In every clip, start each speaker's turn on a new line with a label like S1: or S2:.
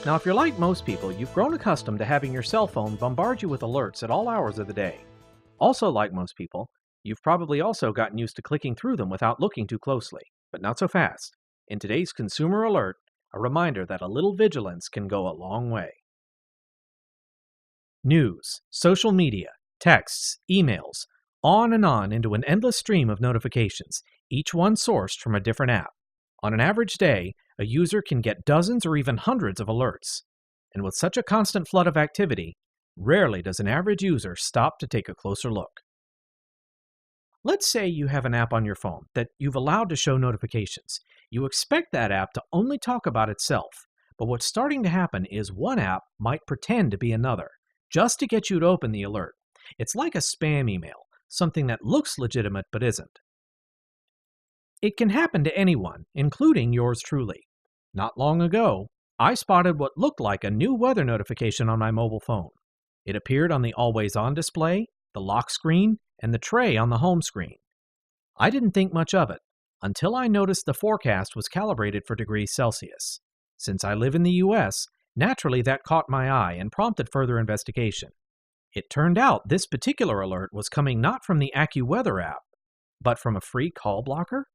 S1: Now, if you're like most people, you've grown accustomed to having your cell phone bombard you with alerts at all hours of the day. Also, like most people, you've probably also gotten used to clicking through them without looking too closely, but not so fast. In today's Consumer Alert, a reminder that a little vigilance can go a long way. News, social media, texts, emails, on and on into an endless stream of notifications, each one sourced from a different app. On an average day, a user can get dozens or even hundreds of alerts. And with such a constant flood of activity, rarely does an average user stop to take a closer look. Let's say you have an app on your phone that you've allowed to show notifications. You expect that app to only talk about itself, but what's starting to happen is one app might pretend to be another, just to get you to open the alert. It's like a spam email, something that looks legitimate but isn't. It can happen to anyone, including yours truly. Not long ago, I spotted what looked like a new weather notification on my mobile phone. It appeared on the Always On display, the lock screen, and the tray on the home screen. I didn't think much of it until I noticed the forecast was calibrated for degrees Celsius. Since I live in the US, naturally that caught my eye and prompted further investigation. It turned out this particular alert was coming not from the AccuWeather app, but from a free call blocker.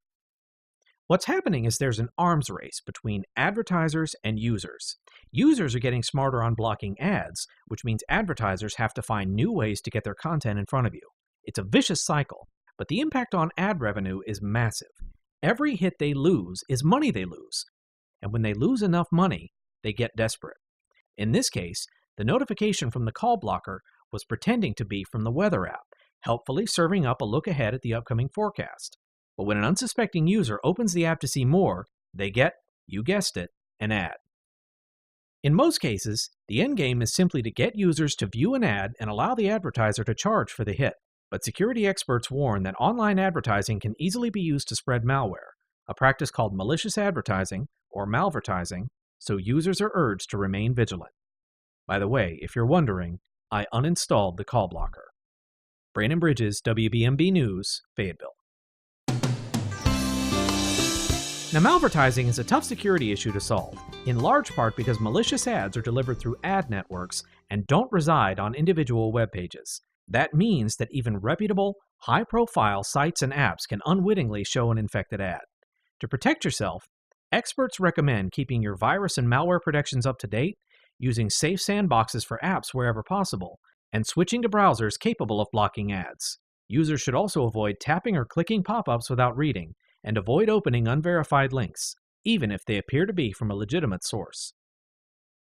S1: What's happening is there's an arms race between advertisers and users. Users are getting smarter on blocking ads, which means advertisers have to find new ways to get their content in front of you. It's a vicious cycle, but the impact on ad revenue is massive. Every hit they lose is money they lose. And when they lose enough money, they get desperate. In this case, the notification from the call blocker was pretending to be from the weather app, helpfully serving up a look ahead at the upcoming forecast. But when an unsuspecting user opens the app to see more, they get, you guessed it, an ad. In most cases, the end game is simply to get users to view an ad and allow the advertiser to charge for the hit. But security experts warn that online advertising can easily be used to spread malware, a practice called malicious advertising, or malvertising, so users are urged to remain vigilant. By the way, if you're wondering, I uninstalled the call blocker. Brandon Bridges, WBMB News, Fayetteville. Now, malvertising is a tough security issue to solve, in large part because malicious ads are delivered through ad networks and don't reside on individual web pages. That means that even reputable, high-profile sites and apps can unwittingly show an infected ad. To protect yourself, experts recommend keeping your virus and malware protections up to date, using safe sandboxes for apps wherever possible, and switching to browsers capable of blocking ads. Users should also avoid tapping or clicking pop-ups without reading, and avoid opening unverified links, even if they appear to be from a legitimate source.